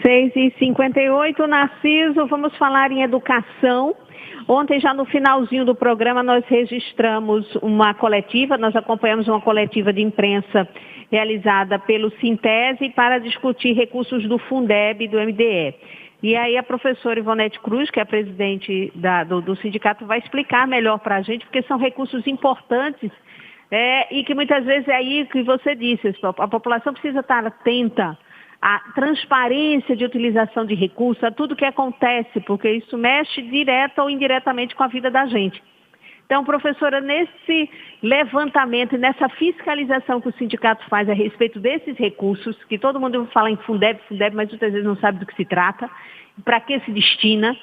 6h58, Narciso, vamos falar em educação. Ontem, já no finalzinho do programa, nós registramos uma coletiva, nós acompanhamos uma coletiva de imprensa realizada pelo Sintese para discutir recursos do Fundeb e do MDE. E aí a professora Ivonete Cruz, que é a presidente do sindicato, vai explicar melhor para a gente, porque são recursos importantes e que muitas vezes é aí que você disse, a população precisa estar atenta à transparência de utilização de recursos, a tudo que acontece, porque isso mexe direta ou indiretamente com a vida da gente. Então, professora, nesse levantamento e nessa fiscalização que o sindicato faz a respeito desses recursos, que todo mundo fala em Fundeb, mas muitas vezes não sabe do que se trata, para que se destina,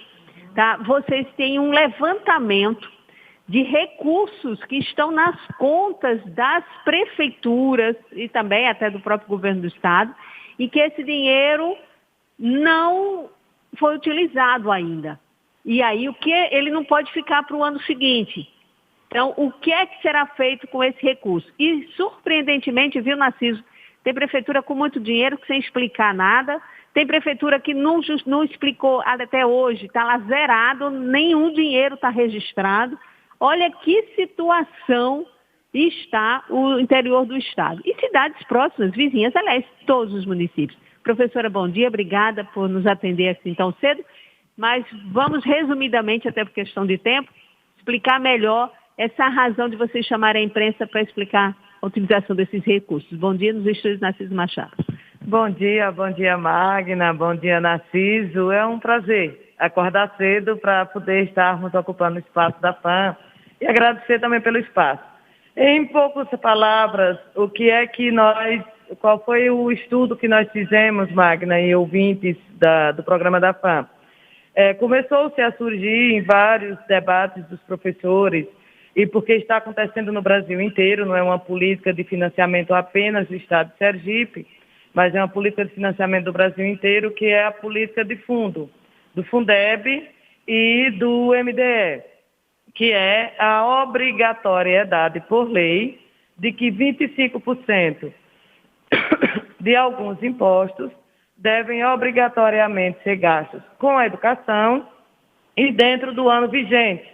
tá? Vocês têm um levantamento de recursos que estão nas contas das prefeituras e também até do próprio governo do estado, e que esse dinheiro não foi utilizado ainda. E aí ele não pode ficar para o ano seguinte. Então, o que é que será feito com esse recurso? E, surpreendentemente, viu, Narciso, tem prefeitura com muito dinheiro sem explicar nada, tem prefeitura que não explicou até hoje, está lá zerado, nenhum dinheiro está registrado. Olha que situação está o interior do estado. E cidades próximas, vizinhas, aliás, todos os municípios. Professora, bom dia, obrigada por nos atender assim tão cedo, mas vamos resumidamente, até por questão de tempo, explicar melhor essa razão de vocês chamarem a imprensa para explicar a utilização desses recursos. Bom dia, nos estúdios Narciso Machado. Bom dia Magna, bom dia Narciso. É um prazer acordar cedo para poder estarmos ocupando o espaço da FAM e agradecer também pelo espaço. Em poucas palavras, qual foi o estudo que nós fizemos, Magna e ouvintes do programa da FAM? Começou-se a surgir em vários debates dos professores, e porque está acontecendo no Brasil inteiro, não é uma política de financiamento apenas do estado de Sergipe, mas é uma política de financiamento do Brasil inteiro, que é a política de fundo, do Fundeb e do MDE, que é a obrigatoriedade por lei de que 25% de alguns impostos devem obrigatoriamente ser gastos com a educação e dentro do ano vigente,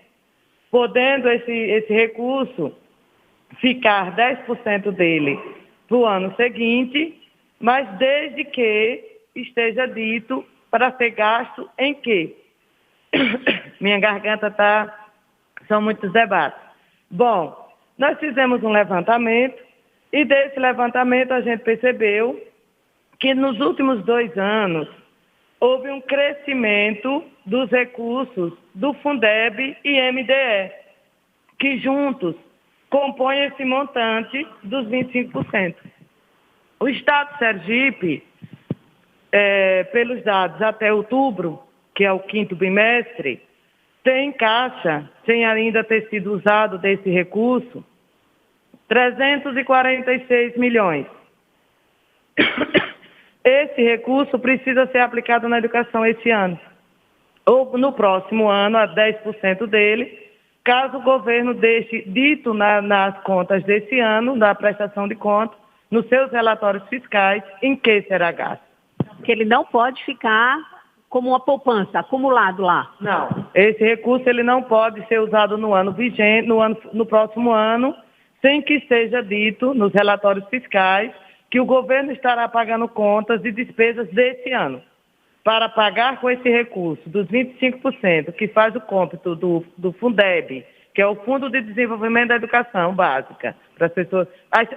podendo esse recurso ficar 10% dele para o ano seguinte, mas desde que esteja dito para ser gasto em quê? Minha garganta são muitos debates. Bom, nós fizemos um levantamento e desse levantamento a gente percebeu que nos últimos 2 anos houve um crescimento dos recursos do Fundeb e MDE, que juntos compõem esse montante dos 25%. O estado de Sergipe, pelos dados até outubro, que é o 5º bimestre, tem em caixa, sem ainda ter sido usado desse recurso, 346 milhões. Esse recurso precisa ser aplicado na educação esse ano, ou no próximo ano, a 10% dele, caso o governo deixe dito nas contas desse ano, na prestação de contas, nos seus relatórios fiscais, em que será gasto. Porque ele não pode ficar como uma poupança, acumulado lá. Não, esse recurso ele não pode ser usado no ano vigente, no próximo ano, sem que seja dito nos relatórios fiscais que o governo estará pagando contas e despesas desse ano. Para pagar com esse recurso dos 25%, que faz o cômputo do Fundeb, que é o Fundo de Desenvolvimento da Educação Básica, para as pessoas.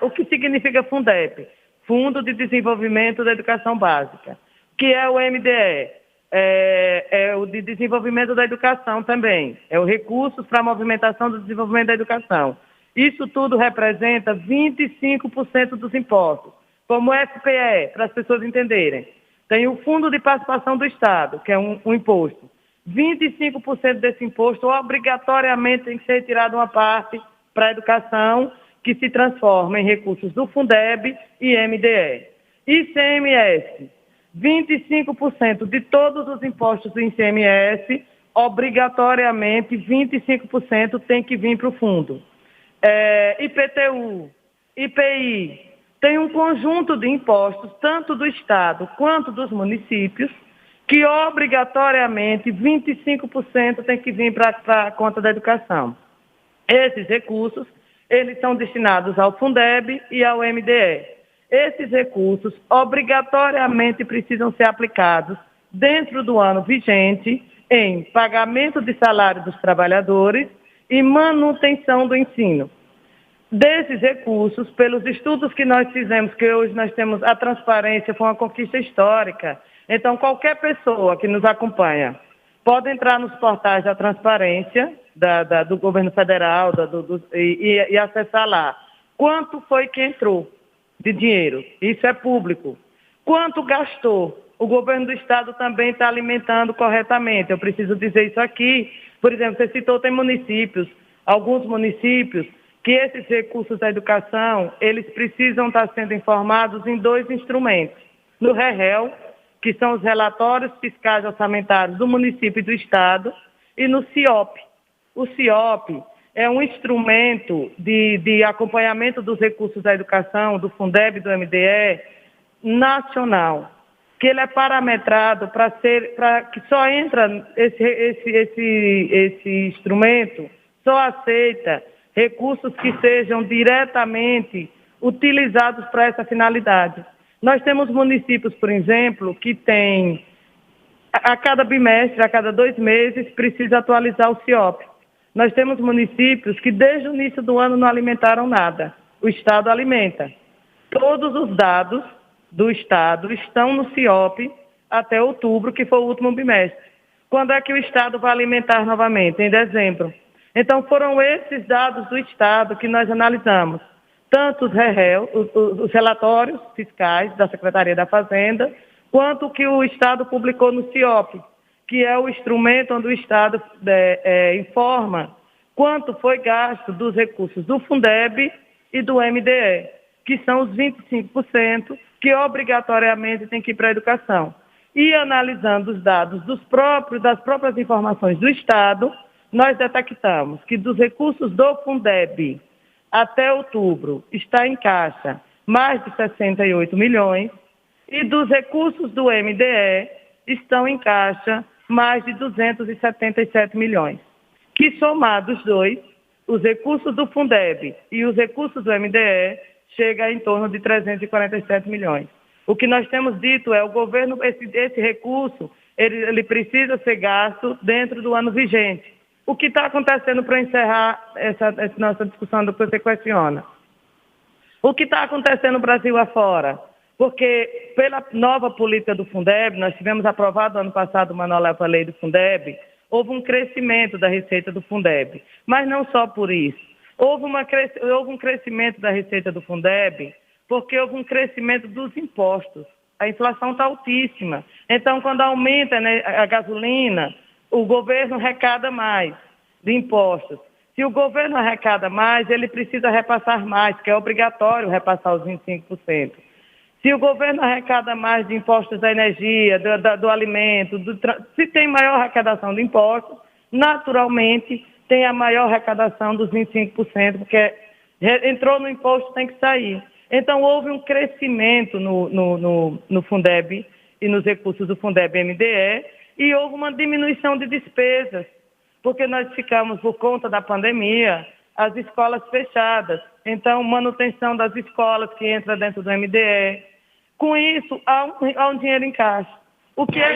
O que significa Fundeb? Fundo de Desenvolvimento da Educação Básica. Que é o MDE? É o de Desenvolvimento da Educação também. É o Recursos para a Movimentação do Desenvolvimento da Educação. Isso tudo representa 25% dos impostos, como FPE, para as pessoas entenderem. Tem o Fundo de Participação do Estado, que é um imposto. 25% desse imposto obrigatoriamente tem que ser retirado uma parte para a educação, que se transforma em recursos do Fundeb e MDE. ICMS, 25% de todos os impostos do ICMS, obrigatoriamente 25% tem que vir para o fundo. IPTU, IPI, tem um conjunto de impostos, tanto do Estado quanto dos municípios, que obrigatoriamente 25% tem que vir para a conta da educação. Esses recursos, eles são destinados ao Fundeb e ao MDE. Esses recursos obrigatoriamente precisam ser aplicados dentro do ano vigente em pagamento de salário dos trabalhadores e manutenção do ensino. Desses recursos, pelos estudos que nós fizemos, que hoje nós temos a transparência, foi uma conquista histórica. Então, qualquer pessoa que nos acompanha pode entrar nos portais da transparência do governo federal e acessar lá. Quanto foi que entrou de dinheiro? Isso é público. Quanto gastou? O governo do Estado também está alimentando corretamente. Eu preciso dizer isso aqui. Por exemplo, você citou, tem municípios, alguns municípios, que esses recursos da educação, eles precisam estar sendo informados em 2 instrumentos. No REREL, que são os relatórios fiscais orçamentários do município e do Estado, e no CIOP. O CIOP é um instrumento de acompanhamento dos recursos da educação, do Fundeb e do MDE, nacional, que ele é parametrado para que só entra esse instrumento, só aceita recursos que sejam diretamente utilizados para essa finalidade. Nós temos municípios, por exemplo, que têm, a cada bimestre, a cada 2 meses, precisa atualizar o CIOP. Nós temos municípios que desde o início do ano não alimentaram nada. O Estado alimenta. Todos os dados do Estado estão no CIOP até outubro, que foi o último bimestre. Quando é que o Estado vai alimentar novamente? Em dezembro. Então, foram esses dados do Estado que nós analisamos. Tanto os relatórios fiscais da Secretaria da Fazenda, quanto o que o Estado publicou no CIOP, que é o instrumento onde o Estado informa quanto foi gasto dos recursos do Fundeb e do MDE, que são os 25% que obrigatoriamente tem que ir para a educação. E analisando os dados das próprias informações do Estado, nós detectamos que dos recursos do Fundeb até outubro está em caixa mais de 68 milhões e dos recursos do MDE estão em caixa mais de 277 milhões, que somados os dois, os recursos do Fundeb e os recursos do MDE, chega em torno de 347 milhões. O que nós temos dito é o governo, esse recurso, ele precisa ser gasto dentro do ano vigente. O que está acontecendo, para encerrar essa nossa discussão do que você questiona? O que está acontecendo no Brasil afora? Porque pela nova política do Fundeb, nós tivemos aprovado ano passado uma nova lei do Fundeb, houve um crescimento da receita do Fundeb. Mas não só por isso. Houve um crescimento da receita do Fundeb porque houve um crescimento dos impostos. A inflação está altíssima. Então, quando aumenta, né, a gasolina, o governo arrecada mais de impostos. Se o governo arrecada mais, ele precisa repassar mais, que é obrigatório repassar os 25%. Se o governo arrecada mais de impostos da energia, do alimento, se tem maior arrecadação de impostos, naturalmente tem a maior arrecadação dos 25%, porque entrou no imposto, tem que sair. Então, houve um crescimento no Fundeb e nos recursos do Fundeb-MDE, e houve uma diminuição de despesas, porque nós ficamos, por conta da pandemia, as escolas fechadas. Então, manutenção das escolas que entra dentro do MDE. Com isso, há um dinheiro em caixa.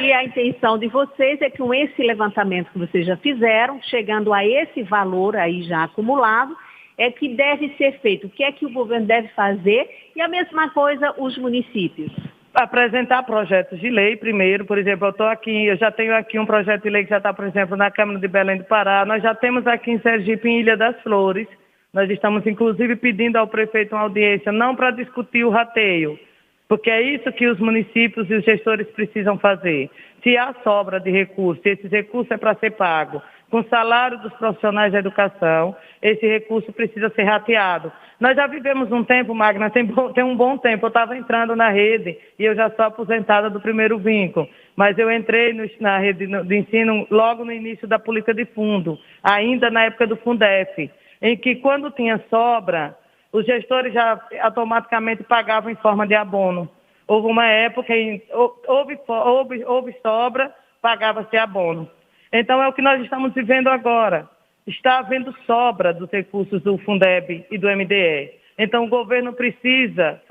E a intenção de vocês é que com esse levantamento que vocês já fizeram, chegando a esse valor aí já acumulado, é que deve ser feito. O que é que o governo deve fazer? E a mesma coisa os municípios. Apresentar projetos de lei primeiro, por exemplo, eu já tenho aqui um projeto de lei que já está, por exemplo, na Câmara de Belém do Pará. Nós já temos aqui em Sergipe, em Ilha das Flores. Nós estamos, inclusive, pedindo ao prefeito uma audiência, não para discutir o rateio, porque é isso que os municípios e os gestores precisam fazer. Se há sobra de recursos, se esse recurso é para ser pago com o salário dos profissionais da educação, esse recurso precisa ser rateado. Nós já vivemos um tempo, Magna, tem um bom tempo, eu estava entrando na rede e eu já sou aposentada do primeiro vínculo, mas eu entrei na rede de ensino logo no início da política de fundo, ainda na época do Fundef, em que quando tinha sobra, os gestores já automaticamente pagavam em forma de abono. Houve uma época em houve sobra, pagava-se abono. Então é o que nós estamos vivendo agora. Está havendo sobra dos recursos do Fundeb e do MDE. Então o governo precisa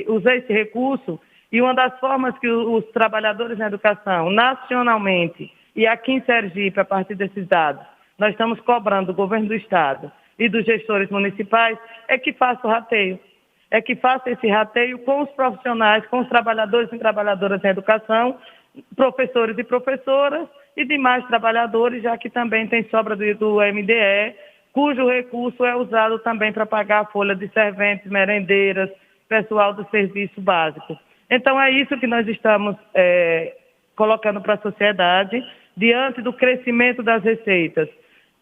usar esse recurso, e uma das formas que os trabalhadores na educação, nacionalmente, e aqui em Sergipe, a partir desses dados, nós estamos cobrando do governo do Estado e dos gestores municipais, é que faça o rateio. É que faça esse rateio com os profissionais, com os trabalhadores e trabalhadoras da educação, professores e professoras e demais trabalhadores, já que também tem sobra do MDE, cujo recurso é usado também para pagar a folha de serventes, merendeiras, pessoal do serviço básico. Então é isso que nós estamos colocando para a sociedade, diante do crescimento das receitas.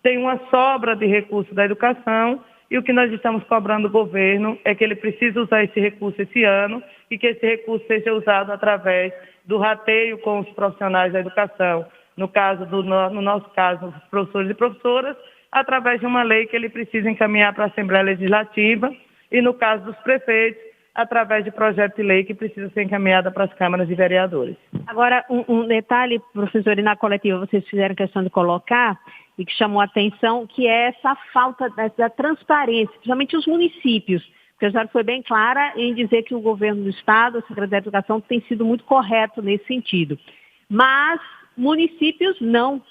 Tem uma sobra de recursos da educação, e o que nós estamos cobrando do governo é que ele precisa usar esse recurso esse ano e que esse recurso seja usado através do rateio com os profissionais da educação, no nosso caso, os professores e professoras, através de uma lei que ele precisa encaminhar para a Assembleia Legislativa, e no caso dos prefeitos, através de projeto de lei que precisa ser encaminhada para as câmaras de vereadores. Agora, um detalhe, professor, e na coletiva vocês fizeram questão de colocar, e que chamou a atenção, que é essa falta da transparência, principalmente os municípios. Porque a senhora foi bem clara em dizer que o governo do Estado, a Secretaria da Educação, tem sido muito correto nesse sentido. Mas municípios não.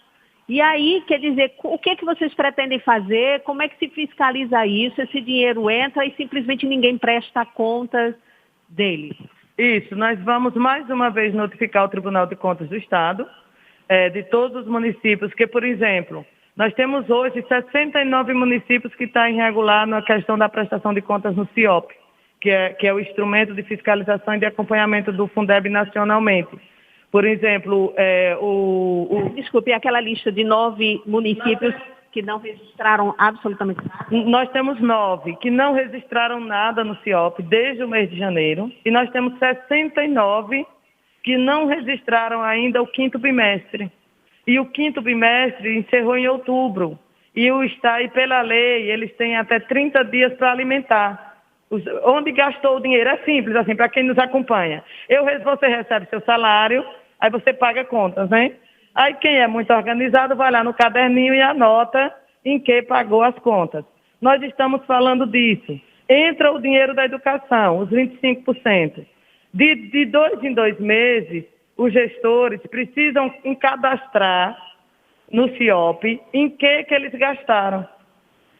E aí, quer dizer, o que vocês pretendem fazer? Como é que se fiscaliza isso? Esse dinheiro entra e simplesmente ninguém presta conta dele. Isso, nós vamos mais uma vez notificar o Tribunal de Contas do Estado, de todos os municípios, que, por exemplo, nós temos hoje 69 municípios que estão irregular na questão da prestação de contas no CIOP, que é o instrumento de fiscalização e de acompanhamento do Fundeb nacionalmente. Por exemplo, Desculpe, aquela lista de 9 municípios que não registraram absolutamente nada? Nós temos 9 que não registraram nada no CIOP desde o mês de janeiro, e nós temos 69 que não registraram ainda o 5º bimestre. E o 5º bimestre encerrou em outubro. E pela lei, eles têm até 30 dias para alimentar. Onde gastou o dinheiro? É simples, assim, para quem nos acompanha. Você recebe seu salário, aí você paga contas, né? Aí quem é muito organizado vai lá no caderninho e anota em que pagou as contas. Nós estamos falando disso. Entra o dinheiro da educação, os 25%. De 2 em 2 meses, os gestores precisam cadastrar no CIOP em que eles gastaram.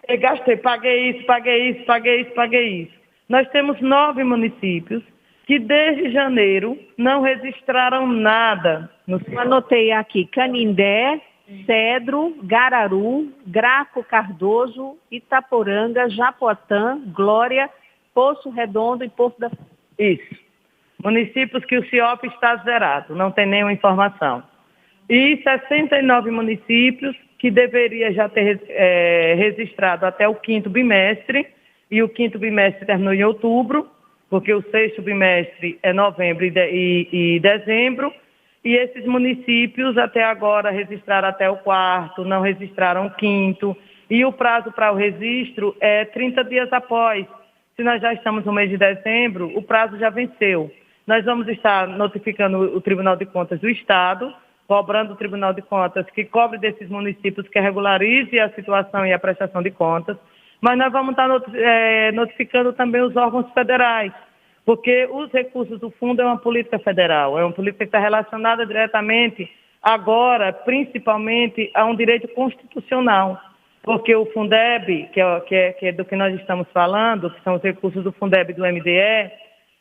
Eu gastei, paguei isso. Nós temos 9 municípios que desde janeiro não registraram nada no CIOP. Anotei aqui: Canindé, Cedro, Gararu, Graco Cardoso, Itaporanga, Japoatã, Glória, Poço Redondo e Porto da... Isso. Municípios que o CIOP está zerado, não tem nenhuma informação. E 69 municípios que deveria já ter registrado até o 5º bimestre, e o 5º bimestre terminou em outubro, porque o 6º bimestre é novembro e dezembro, e esses municípios até agora registraram até o 4º, não registraram o 5º, e o prazo para o registro é 30 dias após. Se nós já estamos no mês de dezembro, o prazo já venceu. Nós vamos estar notificando o Tribunal de Contas do Estado, cobrando o Tribunal de Contas que cobre desses municípios, que regularize a situação e a prestação de contas, mas nós vamos estar notificando também os órgãos federais, porque os recursos do fundo é uma política federal, é uma política que está relacionada diretamente, agora, principalmente, a um direito constitucional, porque o Fundeb, que é do que nós estamos falando, que são os recursos do Fundeb e do MDE,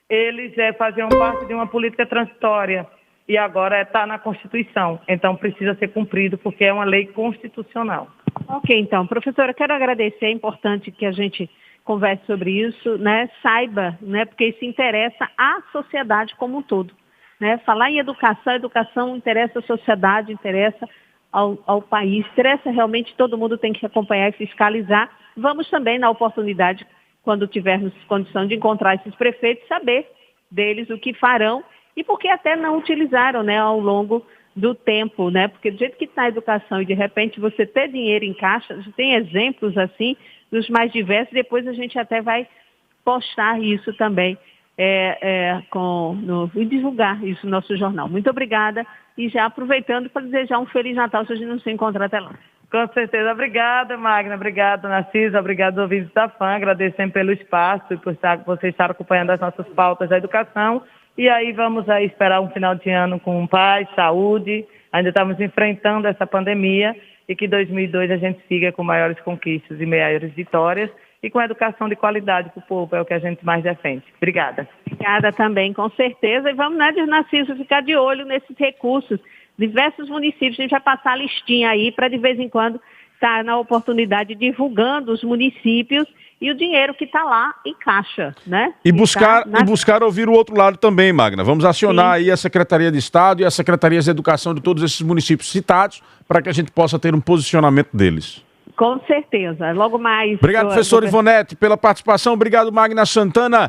eles faziam parte de uma política transitória e agora está na Constituição. Então precisa ser cumprido porque é uma lei constitucional. Ok, então, professora, quero agradecer, é importante que a gente converse sobre isso, né? Saiba, né? Porque isso interessa à sociedade como um todo, né? Falar em educação interessa à sociedade, interessa ao país, interessa realmente, todo mundo tem que acompanhar e fiscalizar. Vamos também, na oportunidade, quando tivermos condição de encontrar esses prefeitos, saber deles o que farão e por que até não utilizaram, né, ao longo do tempo, né? Porque do jeito que está a educação e de repente você ter dinheiro em caixa, a gente tem exemplos assim, dos mais diversos. Depois a gente até vai postar isso também e divulgar isso no nosso jornal. Muito obrigada e já aproveitando para desejar um Feliz Natal se a gente não se encontrar até lá. Com certeza. Obrigada, Magna. Obrigada, Narciso. Obrigado aos ouvintes da FAM. Agradecendo pelo espaço e por vocês estarem acompanhando as nossas pautas da educação. E aí vamos aí esperar um final de ano com paz, saúde. Ainda estamos enfrentando essa pandemia e que 2002 a gente siga com maiores conquistas e maiores vitórias e com educação de qualidade para o povo, é o que a gente mais defende. Obrigada. Obrigada também, com certeza. E vamos, né, Narciso, ficar de olho nesses recursos. Diversos municípios, a gente vai passar a listinha aí para de vez em quando estar na oportunidade divulgando os municípios e o dinheiro que está lá em caixa, né? E buscar ouvir o outro lado também, Magna. Vamos acionar aí a Secretaria de Estado e as Secretarias de Educação de todos esses municípios citados para que a gente possa ter um posicionamento deles. Com certeza. Logo mais. Obrigado, professor Ivonete, pela participação. Obrigado, Magna Santana.